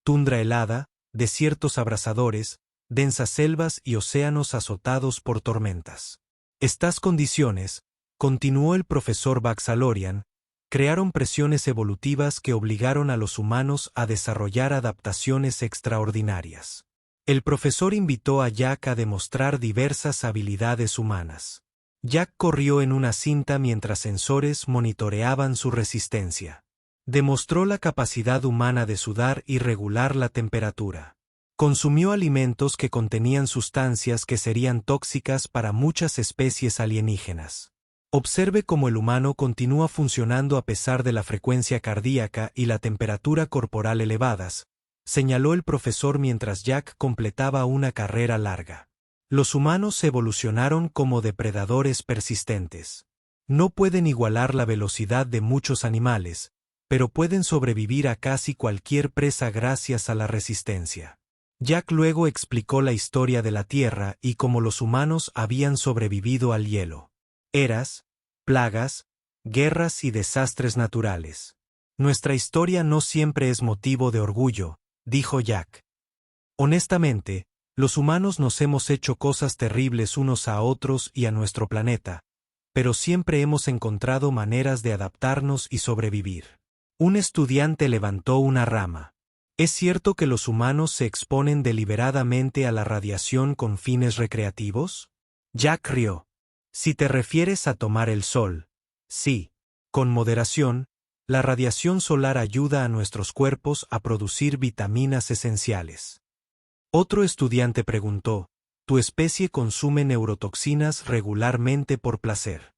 [SPEAKER 1] Tundra helada, desiertos abrasadores, densas selvas y océanos azotados por tormentas. Estas condiciones, continuó el profesor Baxalorian, crearon presiones evolutivas que obligaron a los humanos a desarrollar adaptaciones extraordinarias. El profesor invitó a Jack a demostrar diversas habilidades humanas. Jack corrió en una cinta mientras sensores monitoreaban su resistencia. Demostró la capacidad humana de sudar y regular la temperatura. Consumió alimentos que contenían sustancias que serían tóxicas para muchas especies alienígenas. Observe cómo el humano continúa funcionando a pesar de la frecuencia cardíaca y la temperatura corporal elevadas, señaló el profesor mientras Jack completaba una carrera larga. Los humanos evolucionaron como depredadores persistentes. No pueden igualar la velocidad de muchos animales, pero pueden sobrevivir a casi cualquier presa gracias a la resistencia. Jack luego explicó la historia de la Tierra y cómo los humanos habían sobrevivido al hielo. Eras, plagas, guerras y desastres naturales. Nuestra historia no siempre es motivo de orgullo, dijo Jack. Honestamente, los humanos nos hemos hecho cosas terribles unos a otros y a nuestro planeta, pero siempre hemos encontrado maneras de adaptarnos y sobrevivir. Un estudiante levantó una rama. ¿Es cierto que los humanos se exponen deliberadamente a la radiación con fines recreativos? Jack rió. Si te refieres a tomar el sol, sí. Con moderación, la radiación solar ayuda a nuestros cuerpos a producir vitaminas esenciales. Otro estudiante preguntó, ¿tu especie consume neurotoxinas regularmente por placer?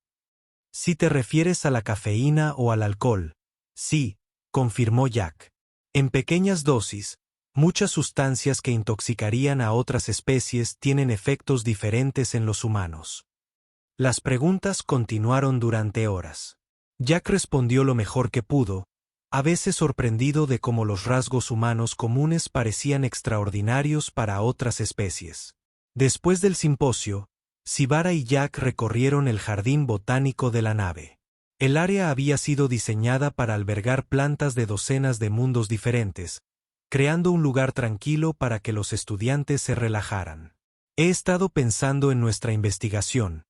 [SPEAKER 1] Si te refieres a la cafeína o al alcohol, sí, confirmó Jack. En pequeñas dosis, muchas sustancias que intoxicarían a otras especies tienen efectos diferentes en los humanos. Las preguntas continuaron durante horas. Jack respondió lo mejor que pudo, a veces sorprendido de cómo los rasgos humanos comunes parecían extraordinarios para otras especies. Después del simposio, Sibara y Jack recorrieron el jardín botánico de la nave. El área había sido diseñada para albergar plantas de docenas de mundos diferentes, creando un lugar tranquilo para que los estudiantes se relajaran. He estado pensando en nuestra investigación,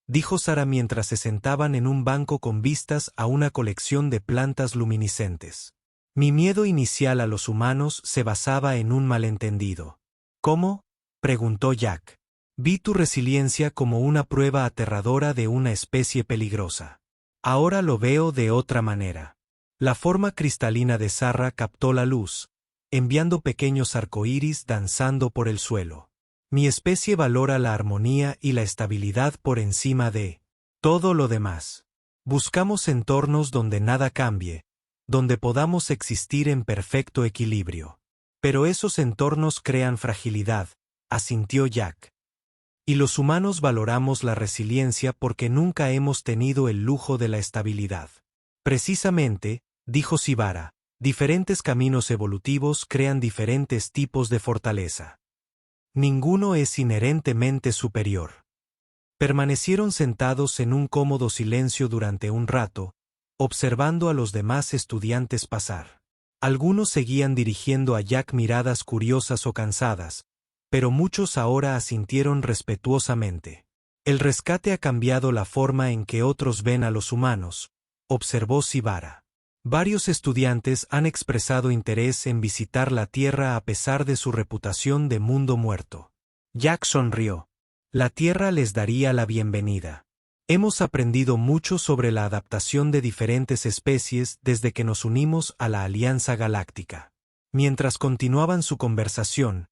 [SPEAKER 1] dijo Sara mientras se sentaban en un banco con vistas a una colección de plantas luminiscentes. Mi miedo inicial a los humanos se basaba en un malentendido. ¿Cómo?, preguntó Jack. Vi tu resiliencia como una prueba aterradora de una especie peligrosa. Ahora lo veo de otra manera. La forma cristalina de Sara captó la luz, enviando pequeños arcoíris danzando por el suelo. Mi especie valora la armonía y la estabilidad por encima de todo lo demás. Buscamos entornos donde nada cambie, donde podamos existir en perfecto equilibrio. Pero esos entornos crean fragilidad, asintió Jack. Y los humanos valoramos la resiliencia porque nunca hemos tenido el lujo de la estabilidad. Precisamente, dijo Sibara, diferentes caminos evolutivos crean diferentes tipos de fortaleza. Ninguno es inherentemente superior. Permanecieron sentados en un cómodo silencio durante un rato, observando a los demás estudiantes pasar. Algunos seguían dirigiendo a Jack miradas curiosas o cansadas, pero muchos ahora asintieron respetuosamente. El rescate ha cambiado la forma en que otros ven a los humanos, observó Sibara. Varios estudiantes han expresado interés en visitar la Tierra a pesar de su reputación de mundo muerto. Jack sonrió. La Tierra les daría la bienvenida. Hemos aprendido mucho sobre la adaptación de diferentes especies desde que nos unimos a la Alianza Galáctica. Mientras continuaban su conversación,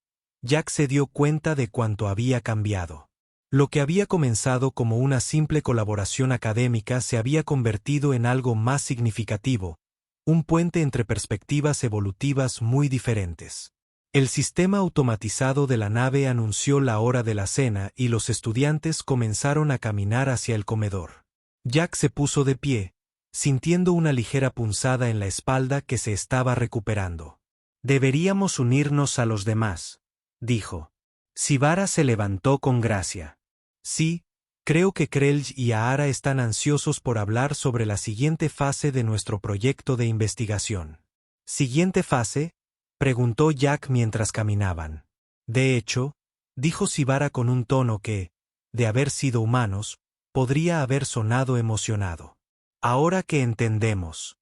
[SPEAKER 1] Jack se dio cuenta de cuánto había cambiado. Lo que había comenzado como una simple colaboración académica se había convertido en algo más significativo, un puente entre perspectivas evolutivas muy diferentes. El sistema automatizado de la nave anunció la hora de la cena y los estudiantes comenzaron a caminar hacia el comedor. Jack se puso de pie, sintiendo una ligera punzada en la espalda que se estaba recuperando. Deberíamos unirnos a los demás, dijo. Sibara se levantó con gracia. Sí, creo que Krelj y Ahara están ansiosos por hablar sobre la siguiente fase de nuestro proyecto de investigación. ¿Siguiente fase?, preguntó Jack mientras caminaban. De hecho, dijo Sibara con un tono que, de haber sido humanos, podría haber sonado emocionado. Ahora que entendemos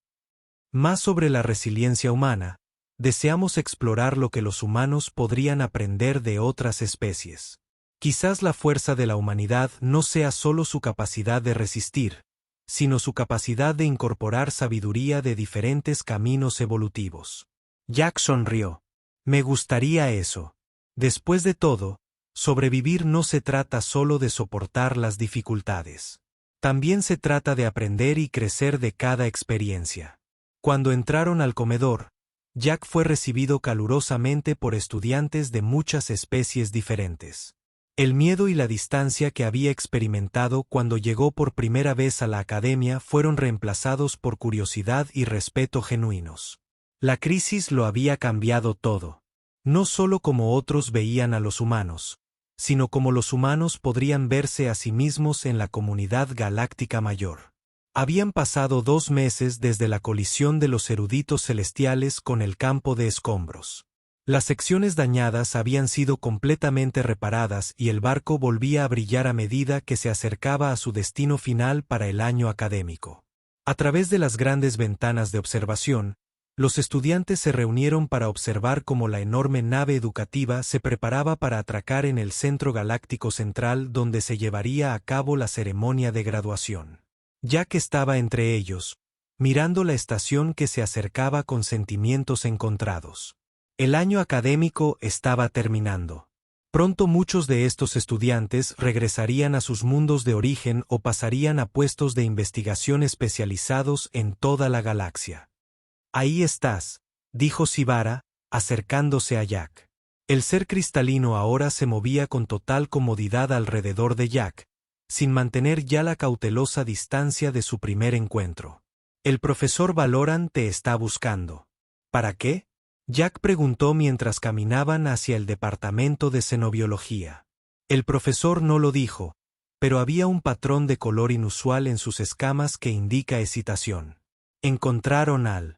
[SPEAKER 1] más sobre la resiliencia humana, deseamos explorar lo que los humanos podrían aprender de otras especies. Quizás la fuerza de la humanidad no sea solo su capacidad de resistir, sino su capacidad de incorporar sabiduría de diferentes caminos evolutivos. Jack sonrió. Me gustaría eso. Después de todo, sobrevivir no se trata solo de soportar las dificultades. También se trata de aprender y crecer de cada experiencia. Cuando entraron al comedor, Jack fue recibido calurosamente por estudiantes de muchas especies diferentes. El miedo y la distancia que había experimentado cuando llegó por primera vez a la academia fueron reemplazados por curiosidad y respeto genuinos. La crisis lo había cambiado todo. No solo como otros veían a los humanos, sino como los humanos podrían verse a sí mismos en la comunidad galáctica mayor. Habían pasado 2 meses desde la colisión de los eruditos celestiales con el campo de escombros. Las secciones dañadas habían sido completamente reparadas y el barco volvía a brillar a medida que se acercaba a su destino final para el año académico. A través de las grandes ventanas de observación, los estudiantes se reunieron para observar cómo la enorme nave educativa se preparaba para atracar en el centro galáctico central donde se llevaría a cabo la ceremonia de graduación. Jack estaba entre ellos, mirando la estación que se acercaba con sentimientos encontrados. El año académico estaba terminando. Pronto muchos de estos estudiantes regresarían a sus mundos de origen o pasarían a puestos de investigación especializados en toda la galaxia. «Ahí estás», dijo Sibara, acercándose a Jack. El ser cristalino ahora se movía con total comodidad alrededor de Jack, sin mantener ya la cautelosa distancia de su primer encuentro. «El profesor Valoran te está buscando». «¿Para qué?», Jack preguntó mientras caminaban hacia el departamento de xenobiología. El profesor no lo dijo, pero había un patrón de color inusual en sus escamas que indica excitación. Encontraron al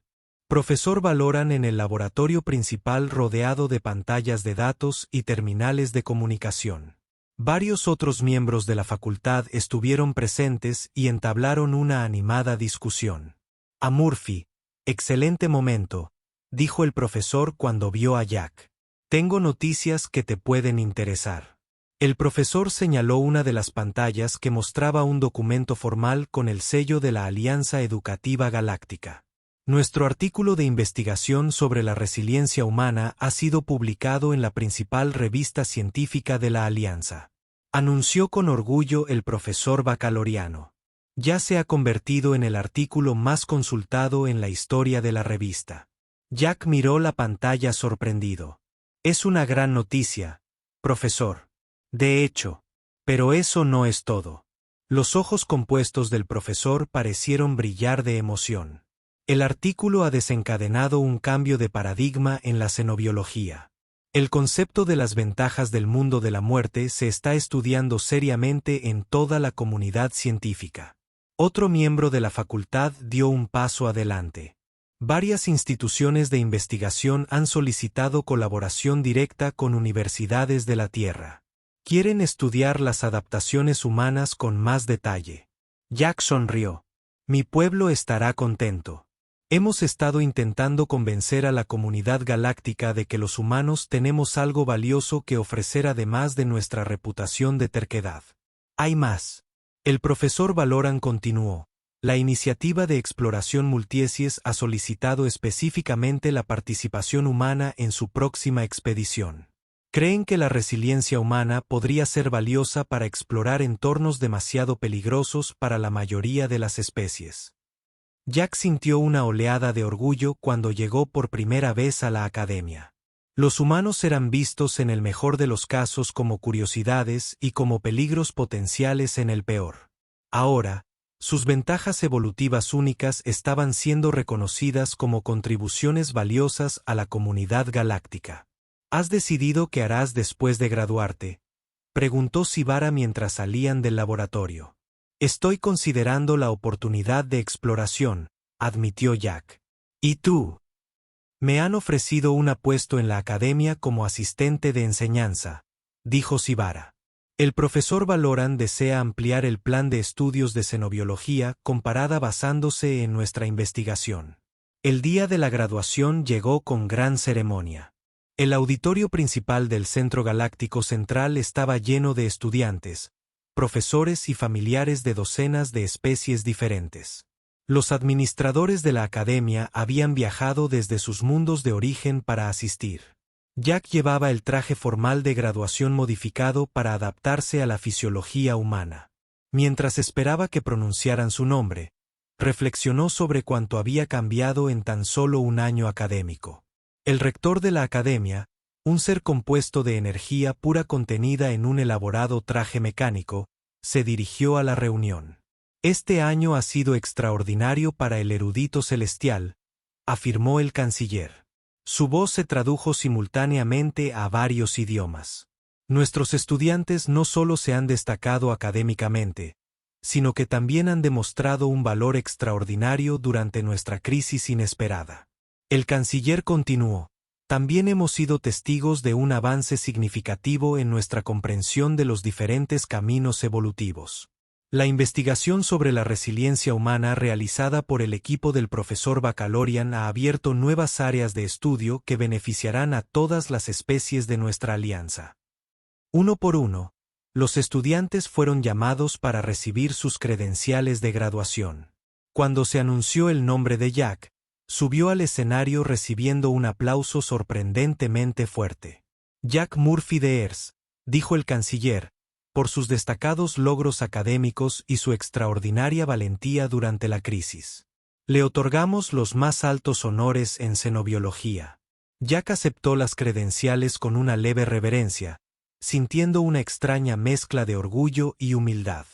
[SPEAKER 1] profesor Valoran en el laboratorio principal rodeado de pantallas de datos y terminales de comunicación. Varios otros miembros de la facultad estuvieron presentes y entablaron una animada discusión. «A Murphy, excelente momento», dijo el profesor cuando vio a Jack. «Tengo noticias que te pueden interesar». El profesor señaló una de las pantallas que mostraba un documento formal con el sello de la Alianza Educativa Galáctica. «Nuestro artículo de investigación sobre la resiliencia humana ha sido publicado en la principal revista científica de la Alianza», anunció con orgullo el profesor Bacaloriano. «Ya se ha convertido en el artículo más consultado en la historia de la revista». Jack miró la pantalla sorprendido. «Es una gran noticia, profesor». «De hecho. Pero eso no es todo». Los ojos compuestos del profesor parecieron brillar de emoción. «El artículo ha desencadenado un cambio de paradigma en la xenobiología. El concepto de las ventajas del mundo de la muerte se está estudiando seriamente en toda la comunidad científica». Otro miembro de la facultad dio un paso adelante. «Varias instituciones de investigación han solicitado colaboración directa con universidades de la Tierra. Quieren estudiar las adaptaciones humanas con más detalle». Jack sonrió. «Mi pueblo estará contento. Hemos estado intentando convencer a la comunidad galáctica de que los humanos tenemos algo valioso que ofrecer además de nuestra reputación de terquedad. Hay más». El profesor Valoran continuó. «La iniciativa de exploración multiespecies ha solicitado específicamente la participación humana en su próxima expedición. Creen que la resiliencia humana podría ser valiosa para explorar entornos demasiado peligrosos para la mayoría de las especies». Jack sintió una oleada de orgullo cuando llegó por primera vez a la academia. Los humanos eran vistos en el mejor de los casos como curiosidades y como peligros potenciales en el peor. Ahora, sus ventajas evolutivas únicas estaban siendo reconocidas como contribuciones valiosas a la comunidad galáctica. «¿Has decidido qué harás después de graduarte?», preguntó Sibara mientras salían del laboratorio. «Estoy considerando la oportunidad de exploración», admitió Jack. «¿Y tú?». «Me han ofrecido un puesto en la academia como asistente de enseñanza», dijo Sibara. «El profesor Valoran desea ampliar el plan de estudios de xenobiología comparada basándose en nuestra investigación». El día de la graduación llegó con gran ceremonia. El auditorio principal del Centro Galáctico Central estaba lleno de estudiantes, profesores y familiares de docenas de especies diferentes. Los administradores de la academia habían viajado desde sus mundos de origen para asistir. Jack llevaba el traje formal de graduación modificado para adaptarse a la fisiología humana. Mientras esperaba que pronunciaran su nombre, reflexionó sobre cuánto había cambiado en tan solo un año académico. El rector de la academia, un ser compuesto de energía pura contenida en un elaborado traje mecánico, se dirigió a la reunión. Este año ha sido extraordinario para el erudito celestial, afirmó el canciller. Su voz se tradujo simultáneamente a varios idiomas. Nuestros estudiantes no solo se han destacado académicamente, sino que también han demostrado un valor extraordinario durante nuestra crisis inesperada. El canciller continuó. También hemos sido testigos de un avance significativo en nuestra comprensión de los diferentes caminos evolutivos. La investigación sobre la resiliencia humana realizada por el equipo del profesor Bacalorian ha abierto nuevas áreas de estudio que beneficiarán a todas las especies de nuestra alianza. Uno por uno, los estudiantes fueron llamados para recibir sus credenciales de graduación. Cuando se anunció el nombre de Jack, subió al escenario recibiendo un aplauso sorprendentemente fuerte. Jack Murphy de Ears, dijo el canciller, por sus destacados logros académicos y su extraordinaria valentía durante la crisis. Le otorgamos los más altos honores en xenobiología. Jack aceptó las credenciales con una leve reverencia, sintiendo una extraña mezcla de orgullo y humildad.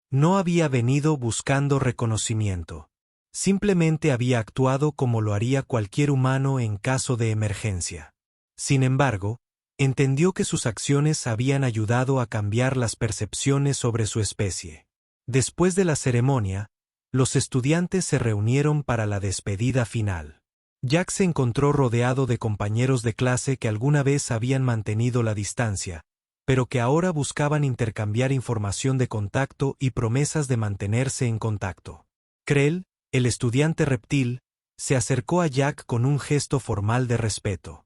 [SPEAKER 1] No había venido buscando reconocimiento. Simplemente había actuado como lo haría cualquier humano en caso de emergencia. Sin embargo, entendió que sus acciones habían ayudado a cambiar las percepciones sobre su especie. Después de la ceremonia, los estudiantes se reunieron para la despedida final. Jack se encontró rodeado de compañeros de clase que alguna vez habían mantenido la distancia, pero que ahora buscaban intercambiar información de contacto y promesas de mantenerse en contacto. Krell, el estudiante reptil, se acercó a Jack con un gesto formal de respeto.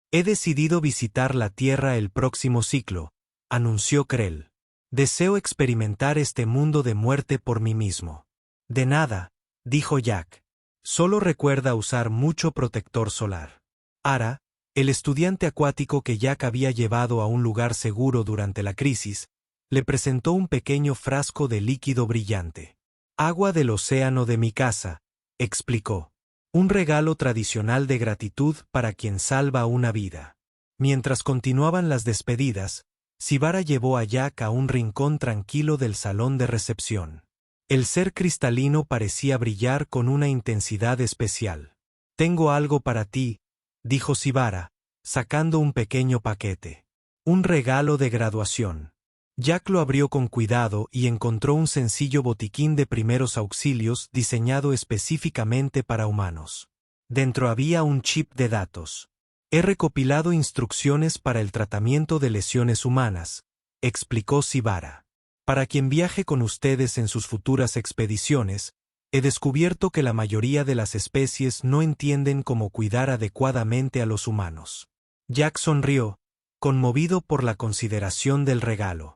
[SPEAKER 1] He decidido visitar la Tierra el próximo ciclo, anunció Krell. Deseo experimentar este mundo de muerte por mí mismo. De nada, dijo Jack. Solo recuerda usar mucho protector solar. Ara, el estudiante acuático que Jack había llevado a un lugar seguro durante la crisis, le presentó un pequeño frasco de líquido brillante. Agua del océano de mi casa, explicó. Un regalo tradicional de gratitud para quien salva una vida. Mientras continuaban las despedidas, Sibara llevó a Jack a un rincón tranquilo del salón de recepción. El ser cristalino parecía brillar con una intensidad especial. Tengo algo para ti, dijo Sibara, sacando un pequeño paquete. Un regalo de graduación. Jack lo abrió con cuidado y encontró un sencillo botiquín de primeros auxilios diseñado específicamente para humanos. Dentro había un chip de datos. He recopilado instrucciones para el tratamiento de lesiones humanas, explicó Sibara. Para quien viaje con ustedes en sus futuras expediciones, he descubierto que la mayoría de las especies no entienden cómo cuidar adecuadamente a los humanos. Jack sonrió, conmovido por la consideración del regalo.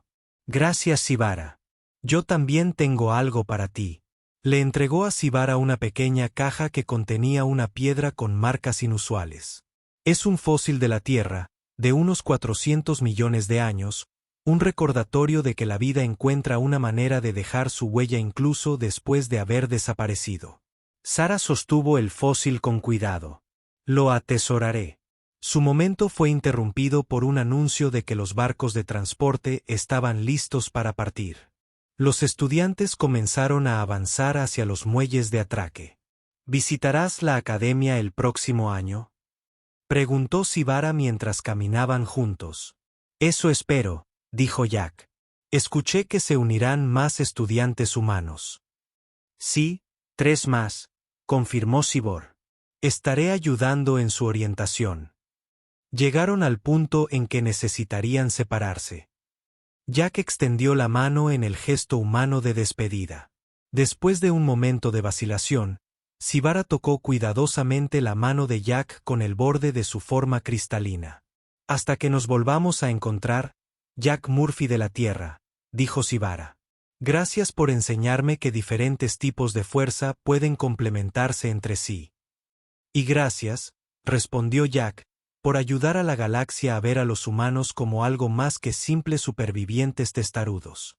[SPEAKER 1] Gracias, Sibara. Yo también tengo algo para ti. Le entregó a Sibara una pequeña caja que contenía una piedra con marcas inusuales. Es un fósil de la Tierra, de unos 400 millones de años, un recordatorio de que la vida encuentra una manera de dejar su huella incluso después de haber desaparecido. Sara sostuvo el fósil con cuidado. Lo atesoraré. Su momento fue interrumpido por un anuncio de que los barcos de transporte estaban listos para partir. Los estudiantes comenzaron a avanzar hacia los muelles de atraque. ¿Visitarás la academia el próximo año?, preguntó Sibara mientras caminaban juntos. Eso espero, dijo Jack. Escuché que se unirán más estudiantes humanos. Sí, 3 más, confirmó Sibor. Estaré ayudando en su orientación. Llegaron al punto en que necesitarían separarse. Jack extendió la mano en el gesto humano de despedida. Después de un momento de vacilación, Sibara tocó cuidadosamente la mano de Jack con el borde de su forma cristalina. Hasta que nos volvamos a encontrar, Jack Murphy de la Tierra, dijo Sibara. Gracias por enseñarme que diferentes tipos de fuerza pueden complementarse entre sí. Y gracias, respondió Jack, por ayudar a la galaxia a ver a los humanos como algo más que simples supervivientes testarudos.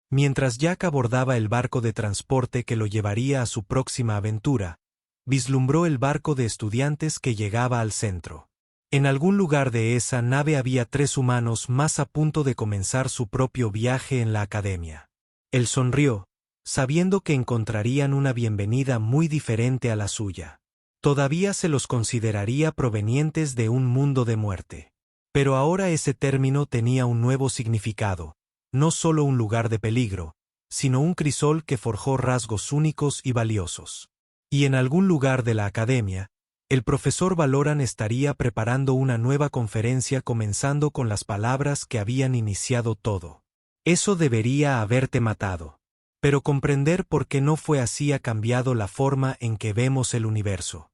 [SPEAKER 1] Mientras Jack abordaba el barco de transporte que lo llevaría a su próxima aventura, vislumbró el barco de estudiantes que llegaba al centro. En algún lugar de esa nave había 3 humanos más a punto de comenzar su propio viaje en la academia. Él sonrió, sabiendo que encontrarían una bienvenida muy diferente a la suya. Todavía se los consideraría provenientes de un mundo de muerte. Pero ahora ese término tenía un nuevo significado, no solo un lugar de peligro, sino un crisol que forjó rasgos únicos y valiosos. Y en algún lugar de la academia, el profesor Valoran estaría preparando una nueva conferencia comenzando con las palabras que habían iniciado todo. Eso debería haberte matado. Pero comprender por qué no fue así ha cambiado la forma en que vemos el universo.